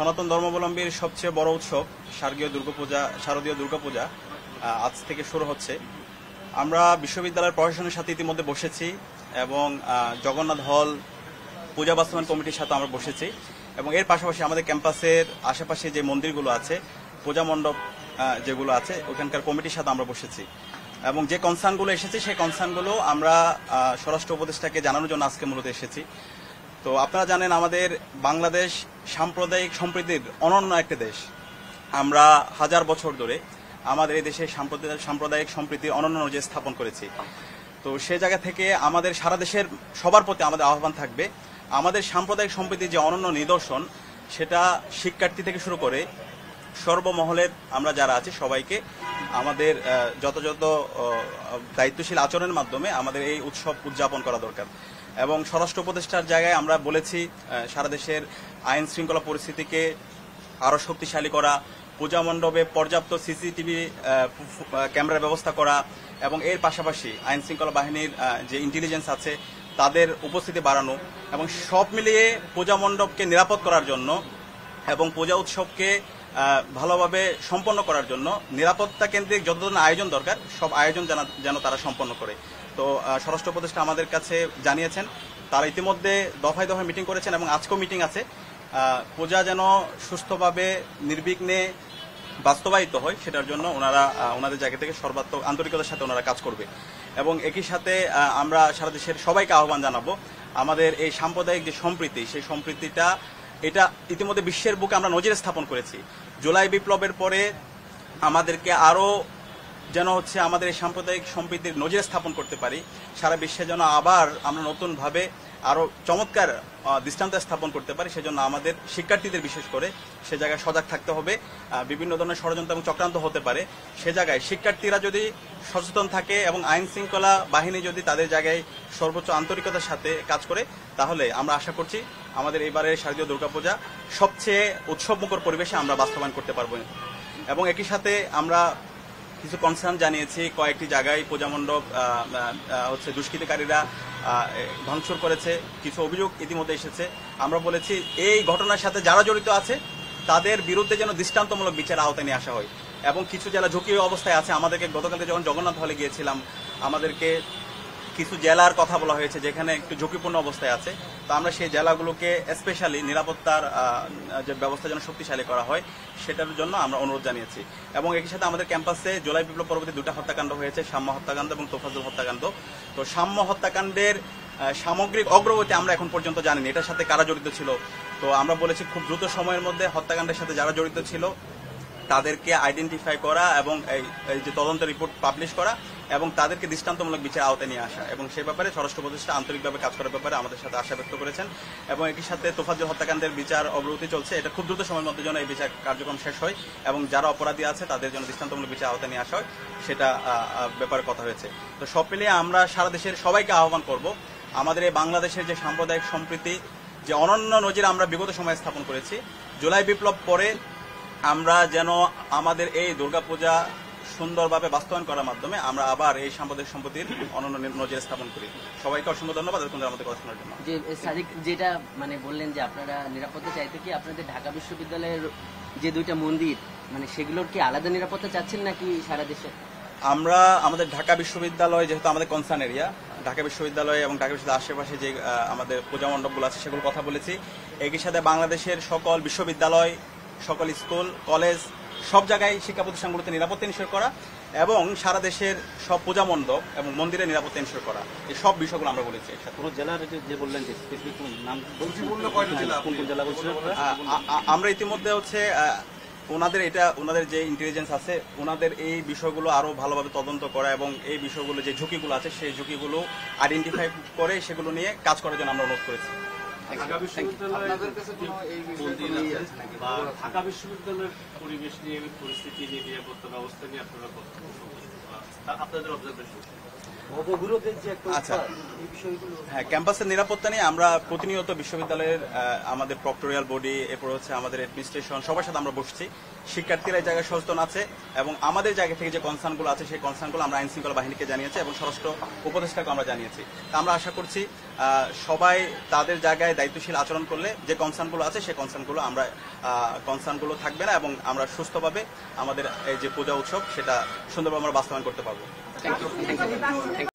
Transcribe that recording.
সনাতন ধর্মাবলম্বীর সবচেয়ে বড় উৎসব শারদীয় দুর্গাপূজা আজ থেকে শুরু হচ্ছে। আমরা বিশ্ববিদ্যালয়ের প্রশাসনের সাথে ইতিমধ্যে বসেছি এবং জগন্নাথ হল পূজা বাস্তবায়ন কমিটির সাথে আমরা বসেছি এবং এর পাশাপাশি আমাদের ক্যাম্পাসের আশেপাশে যে মন্দিরগুলো আছে, পূজা মণ্ডপ যেগুলো আছে, ওখানকার কমিটির সাথে আমরা বসেছি এবং যে কনসার্নগুলো এসেছে সেই কনসার্নগুলো আমরা স্বরাষ্ট্র উপদেষ্টাকে জানানোর জন্য আজকে মূলত এসেছি। তো আপনারা জানেন আমাদের বাংলাদেশ সাম্প্রদায়িক সম্প্রীতির অনন্য একটা দেশ। আমরা হাজার বছর ধরে আমাদের এই দেশে সাম্প্রদায়িক সম্প্রীতির অনন্য নজির স্থাপন করেছি। তো সে জায়গা থেকে আমাদের সারা দেশের সবার প্রতি আমাদের আহ্বান থাকবে, আমাদের সাম্প্রদায়িক সম্প্রীতির যে অনন্য নিদর্শন সেটা শিক্ষার্থী থেকে শুরু করে সর্বমহলের আমরা যারা আছি সবাইকে আমাদের যথাযথ দায়িত্বশীল আচরণের মাধ্যমে আমাদের এই উৎসব উদযাপন করা দরকার। এবং স্বরাষ্ট্র উপদেষ্টার জায়গায় আমরা বলেছি সারা দেশের আইন শৃঙ্খলা পরিস্থিতিকে আরও শক্তিশালী করা, পূজা মণ্ডপে পর্যাপ্ত সিসিটিভি ক্যামেরার ব্যবস্থা করা এবং এর পাশাপাশি আইন শৃঙ্খলা বাহিনীর যে ইন্টেলিজেন্স আছে তাদের উপস্থিতি বাড়ানো এবং সব মিলিয়ে পূজা মণ্ডপকে নিরাপদ করার জন্য এবং পূজা উৎসবকে ভালোভাবে সম্পন্ন করার জন্য নিরাপত্তা কেন্দ্রিক যত ধরনের আয়োজন দরকার সব আয়োজন যেন তারা সম্পন্ন করে। তো স্বরাষ্ট্র উপদেষ্টা আমাদের কাছে জানিয়েছেন, তারা ইতিমধ্যে দফায় দফায় মিটিং করেছেন এবং আজকেও মিটিং আছে। পূজা যেন সুস্থভাবে নির্বিঘ্নে বাস্তবায়িত হয় সেটার জন্য ওনাদের জায়গা থেকে সর্বাত্মক আন্তরিকতার সাথে ওনারা কাজ করবে। এবং একই সাথে আমরা সারা দেশের সবাইকে আহ্বান জানাবো, আমাদের এই সাম্প্রদায়িক যে সম্প্রীতি সেই সম্প্রীতিটা এটা ইতিমধ্যে বিশ্বের বুকে আমরা নজির স্থাপন করেছি। জুলাই বিপ্লবের পরে আমাদেরকে আরও যেন আমাদের এই সাম্প্রদায়িক সম্প্রীতির নজির স্থাপন করতে পারি, সারা বিশ্বে যেন আবার আমরা নতুনভাবে আরও চমৎকার দৃষ্টান্ত স্থাপন করতে পারি, সেজন্য আমাদের শিক্ষার্থীদের বিশেষ করে সে জায়গায় সজাগ থাকতে হবে। বিভিন্ন ধরনের ষড়যন্ত্র এবং চক্রান্ত হতে পারে, সে জায়গায় শিক্ষার্থীরা যদি সচেতন থাকে এবং আইন শৃঙ্খলা বাহিনী যদি তাদের জায়গায় সর্বোচ্চ আন্তরিকতার সাথে কাজ করে, তাহলে আমরা আশা করছি আমাদের এবারের শারদীয় দুর্গাপূজা সবচেয়ে উৎসবমুখর পরিবেশে আমরা বাস্তবায়ন করতে পারবো। এবং একই সাথে আমরা কিছু কনসার্ন জানিয়েছি, কয়েকটি জায়গায় পূজা মণ্ডপ দুষ্কৃতিকারীরা ভাঙচুর করেছে, কিছু অভিযোগ ইতিমধ্যে এসেছে। আমরা বলেছি এই ঘটনার সাথে যারা জড়িত আছে তাদের বিরুদ্ধে যেন দৃষ্টান্তমূলক বিচার আওতায় নিয়ে আসা হয় এবং কিছু জেলা ঝুঁকি অবস্থায় আছে। আমাদেরকে গতকালকে যখন জগন্নাথ হলে গিয়েছিলাম আমাদেরকে কিছু জেলার কথা বলা হয়েছে যেখানে একটু ঝুঁকিপূর্ণ অবস্থায় আছে। তো আমরা সেই জেলাগুলোকে স্পেশালি নিরাপত্তার যে ব্যবস্থা যেন শক্তিশালী করা হয় সেটার জন্য আমরা অনুরোধ জানিয়েছি। এবং একই সাথে আমাদের ক্যাম্পাসে জুলাই বিপ্লব পরবর্তী 2টা হত্যাকাণ্ড হয়েছে, সাম্য হত্যাকাণ্ড এবং তোফাজ্জল হত্যাকাণ্ড। তো সাম্য হত্যাকাণ্ডের সামগ্রিক অগ্রগতি আমরা এখন পর্যন্ত জানিনি এটার সাথে কারা জড়িত ছিল। তো আমরা বলেছি খুব দ্রুত সময়ের মধ্যে হত্যাকাণ্ডের সাথে যারা জড়িত ছিল তাদেরকে আইডেন্টিফাই করা এবং এই যে তদন্ত রিপোর্ট পাবলিশ করা এবং তাদেরকে দৃষ্টান্তমূলক বিচার আওতায় নিয়ে আসা এবং সেই ব্যাপারে স্বরাষ্ট্র উপদেষ্টা আন্তরিকভাবে কাজ করার ব্যাপারে আমাদের সাথে আশা ব্যক্ত করেছেন। এবং একই সাথে তোফাজ্জল হত্যাকাণ্ডের বিচার অগ্রগতি চলছে, এটা খুব দ্রুত সময়ের মধ্যে যেন এই বিচার কার্যক্রম শেষ হয় এবং যারা অপরাধী আছে তাদের জন্য দৃষ্টান্তমূলক বিচার আওতায় নিয়ে আসা হয়, সেটা ব্যাপারে কথা হয়েছে। তো সব মিলিয়ে আমরা সারা দেশের সবাইকে আহ্বান করব, আমাদের এই বাংলাদেশের যে সাম্প্রদায়িক সম্প্রীতি যে অনন্য নজির আমরা বিগত সময়ে স্থাপন করেছি, জুলাই বিপ্লব পরে আমরা যেন আমাদের এই দুর্গাপূজা সুন্দরভাবে বাস্তবায়ন করার মাধ্যমে আমরা আবার এই সাম্প্রদায়িক সম্প্রীতির অনন্য নজির স্থাপন করি। সবাইকে অসংখ্য ধন্যবাদ আমাদের কথা শোনার জন্য। যে সাদিক যেটা বললেন যে আপনারা নিরাপত্তা চাইতে কি আপনাদের ঢাকা বিশ্ববিদ্যালয়ের যে 2টা মন্দির সেগুলোর কি আলাদা নিরাপত্তা চাচ্ছেন নাকি সারা দেশে? আমরা আমাদের ঢাকা বিশ্ববিদ্যালয় যেহেতু আমাদের কনসার্ন এরিয়া, ঢাকা বিশ্ববিদ্যালয় এবং ঢাকা বিশ্ববিদ্যালয়ের আশেপাশে যে আমাদের পূজা মণ্ডপগুলো আছে সেগুলোর কথা বলেছি। একই সাথে বাংলাদেশের সকল বিশ্ববিদ্যালয়, সকল স্কুল, কলেজ সব জায়গায় শিক্ষা প্রতিষ্ঠানগুলোতে নিরাপত্তা নিশ্চিত করা এবং সারা দেশের সব পূজা মণ্ডপ এবং মন্দিরের নিরাপত্তা নিশ্চিত করা, এই সব বিষয়গুলো আমরা বলেছি। পুরো জেলার যে বললেন যে স্পেসিফিক নাম কোন জেলা বলছিলেন? আমরা ইতিমধ্যে ওনাদের যে ইন্টেলিজেন্স আছে ওনাদের এই বিষয়গুলো আরো ভালোভাবে তদন্ত করা এবং এই বিষয়গুলো যে ঝুঁকিগুলো আছে সেই ঝুঁকিগুলো আইডেন্টিফাই করে সেগুলো নিয়ে কাজ করার জন্য আমরা অনুরোধ করেছি। ঢাকা বিশ্ববিদ্যালয়ের পরিবেশ নিয়ে, পরিস্থিতি নিয়ে, নিরাপত্তা ব্যবস্থা নিয়ে আপনারা আপনাদের অবজারভেশন? আচ্ছা, হ্যাঁ, ক্যাম্পাসের নিরাপত্তা নিয়ে আমরা প্রতিনিয়ত বিশ্ববিদ্যালয়ের আমাদের প্রক্টোরিয়াল বডি, এরপর আমাদের অ্যাডমিনিস্ট্রেশন সবার সাথে আমরা বসছি। শিক্ষার্থীরা এই জায়গায় সচেতন আছে এবং আমাদের জায়গা থেকে যে কনসার্নগুলো আছে সেই কনসার্নগুলো আমরা আইন শৃঙ্খলা বাহিনীকে জানিয়েছি এবং স্বরাষ্ট্র উপদেষ্টাকে আমরা জানিয়েছি। তা আমরা আশা করছি সবাই তাদের জায়গায় দায়িত্বশীল আচরণ করলে যে কনসার্নগুলো আছে সেই কনসার্নগুলো থাকবে না এবং আমরা সুস্থভাবে আমাদের এই যে পূজা উৎসব সেটা সুন্দরভাবে আমরা বাস্তবায়ন করতে পারবো। Thank you.